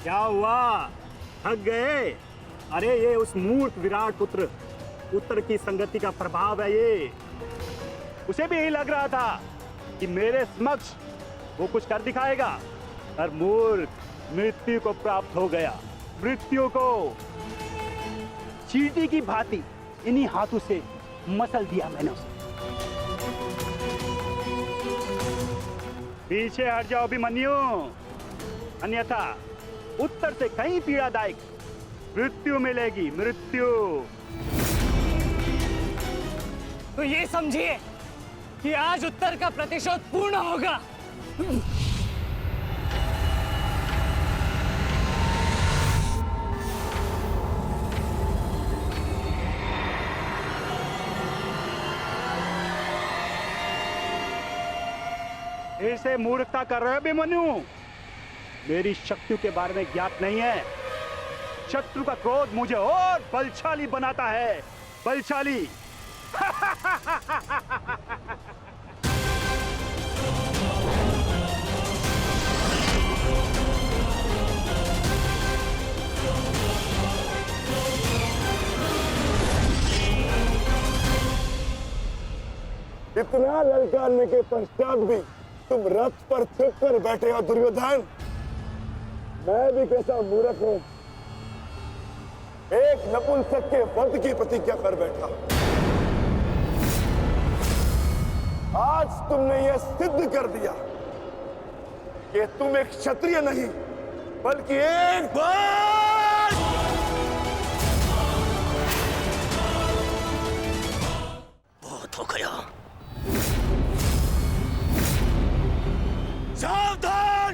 क्या हुआ, थक गए? अरे ये उस मूर्ख विराट पुत्र उत्तर की संगति का प्रभाव है ये। उसे भी यही लग रहा था कि मेरे समक्ष वो कुछ कर दिखाएगा, पर मूर्ख मृत्यु को प्राप्त हो गया। मृत्यु को चींटी की भांति इन्हीं हाथों से मसल दिया मैंने उसे। पीछे हट जाओ अभिमन्यु, अन्यथा उत्तर से कहीं पीड़ादायक मृत्यु मिलेगी, मृत्यु। तो ये समझिए कि आज उत्तर का प्रतिशोध पूर्ण होगा। फिर से मूर्खता कर रहे हो अभिमन्यु? मेरी शक्तियों के बारे में ज्ञात नहीं है। शत्रु का क्रोध मुझे और बलशाली बनाता है, बलशाली। इतना ललकारने के पश्चात भी तुम रथ पर छिप कर बैठे हो दुर्योधन। मैं भी कैसा मूर्ख हूं, एक नपुंसक के वध की प्रतिज्ञा कर बैठा। आज तुमने यह सिद्ध कर दिया कि तुम एक क्षत्रिय नहीं बल्कि एक बहुत हो गया। सावधान!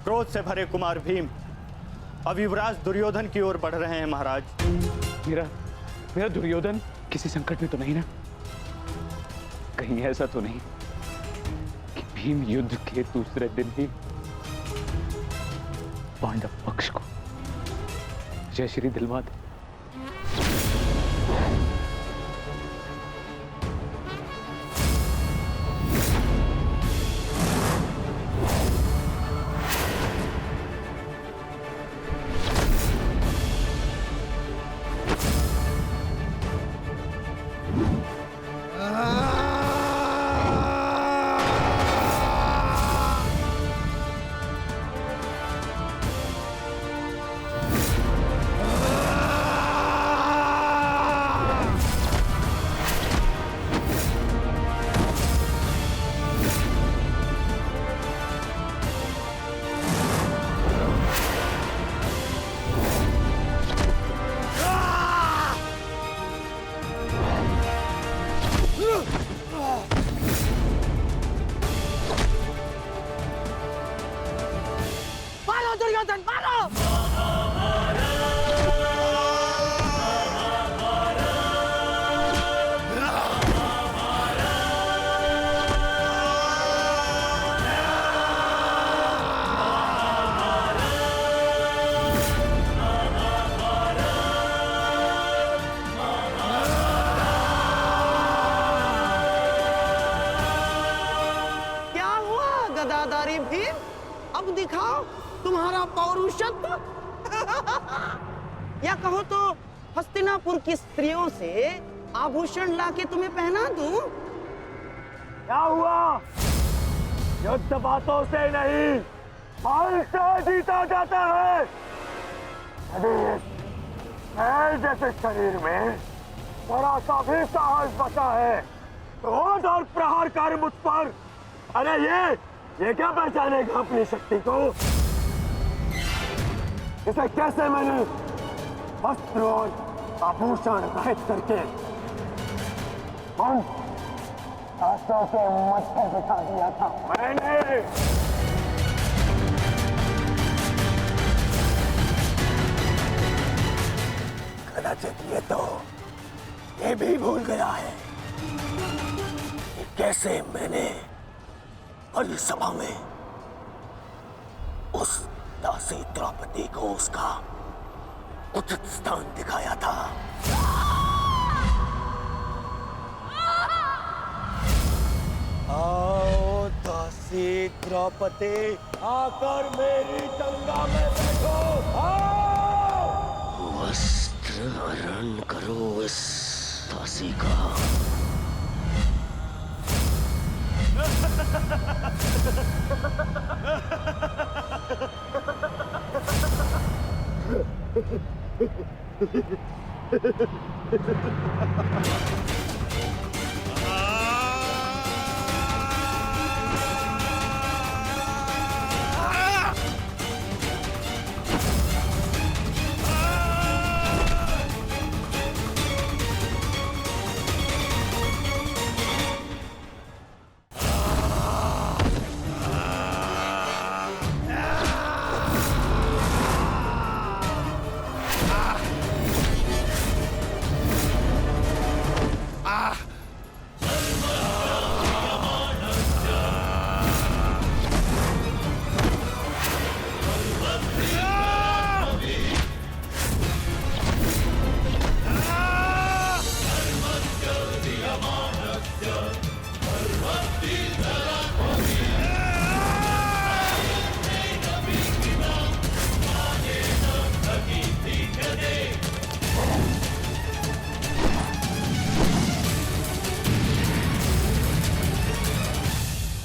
क्रोध से भरे कुमार भीम अब युवराज दुर्योधन की ओर बढ़ रहे हैं महाराज। मेरा दुर्योधन किसी संकट में तो नहीं ना? कहीं ऐसा तो नहीं कि भीम युद्ध के दूसरे दिन ही पांडव पक्ष को जयश्री दिलवा दे? गदाधारी भीम, अब दिखाओ तुम्हारा पौरुषत्व। या कहो तो हस्तिनापुर की स्त्रियों से आभूषण लाके तुम्हें पहना दूं? क्या हुआ? युद्ध बातों से नहीं, बल से जीता जाता है। यदि मैं जैसे शरीर में थोड़ा सा भी साहस बचा है, क्रोध और प्रहार कर मुझ पर। अरे ये क्या पहचानेगा अपनी शक्ति को? इसे कैसे मैंने वस्त्र और आभूषण रहित करके उन शास्त्रों के मध्य बिठा दिया था मैंने। कदाचित ये भी भूल गया है कि कैसे मैंने बल सभा में उस दासी द्रौपदी को उसका उचित स्थान दिखाया था। आओ दासी द्रौपदी आकर मेरी गंगा में बैठो। आओ। वस्त्र हरण करो इस दासी का।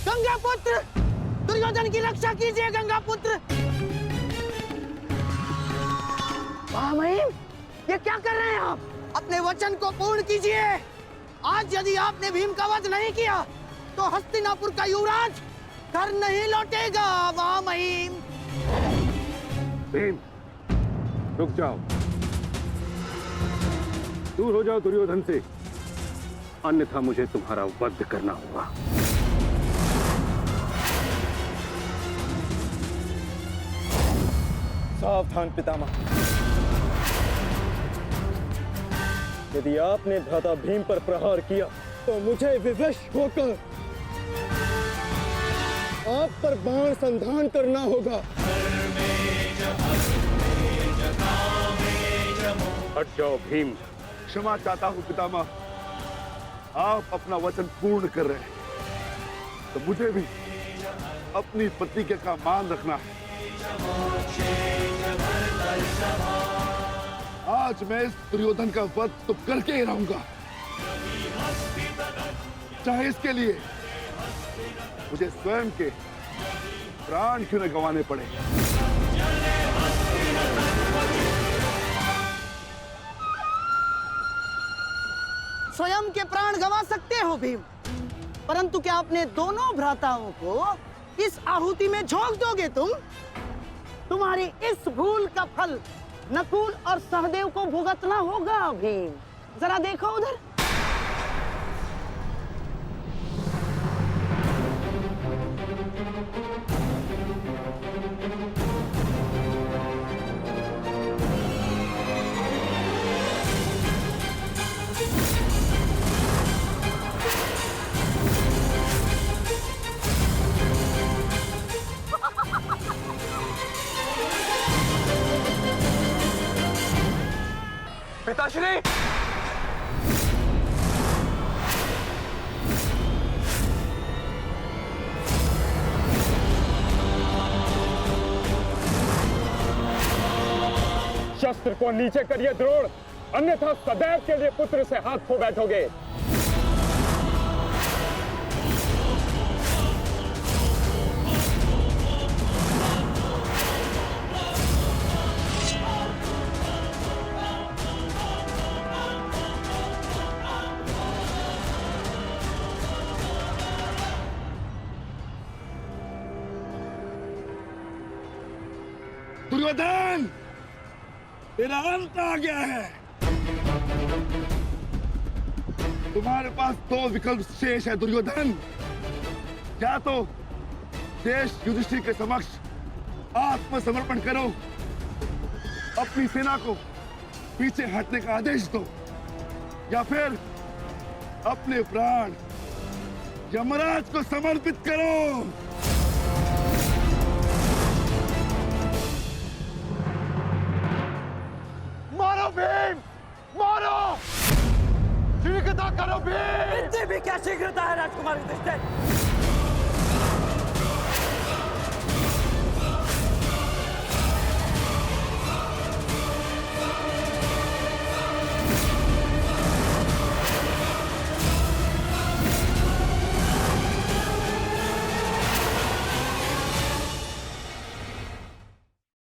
गंगा पुत्र, दुर्योधन की रक्षा कीजिए गंगा पुत्र। महामहिम, ये क्या कर रहे हैं आप? अपने वचन को पूर्ण कीजिए। आज यदि आपने भीम का वध नहीं किया तो हस्तिनापुर का युवराज घर नहीं लौटेगा। महामहिम, भीम, रुक जाओ। दूर हो जाओ दुर्योधन से, अन्यथा मुझे तुम्हारा वध करना होगा। सावधान पितामह, यदि आपने भ्राता भीम पर प्रहार किया तो मुझे विवश होकर आप पर बाण संधान करना होगा। हट जाओ भीम। क्षमा चाहता हूं पितामह, आप अपना वचन पूर्ण कर रहे हैं तो मुझे भी अपनी प्रतिज्ञा का मान रखना है। आज मैं इस दुर्योधन का वध तो करके ही रहूंगा, चाहे इसके लिए मुझे स्वयं के प्राण क्यों न गंवाने पड़े। स्वयं के प्राण गंवा सकते हो भीम, परंतु क्या अपने दोनों भ्राताओं को इस आहुति में झोंक दोगे तुम? तुम्हारी इस भूल का फल नकुल और सहदेव को भुगतना होगा भीम। जरा देखो उधर। पिताश्री, शस्त्र को नीचे करिए द्रोण, अन्यथा सदैव के लिए पुत्र से हाथ खो बैठोगे। दुर्योधन, तेरा अंत आ गया है। तुम्हारे पास दो विकल्प शेष है दुर्योधन। या तो देश युधिष्ठिर के समक्ष आत्मसमर्पण करो, अपनी सेना को पीछे हटने का आदेश दो, या फिर अपने प्राण यमराज को समर्पित करो। मारो भीम, मारो! शीघ्रता करो भीम! इतनी भी क्या शीघ्रता है राजकुमार युधिष्ठिर?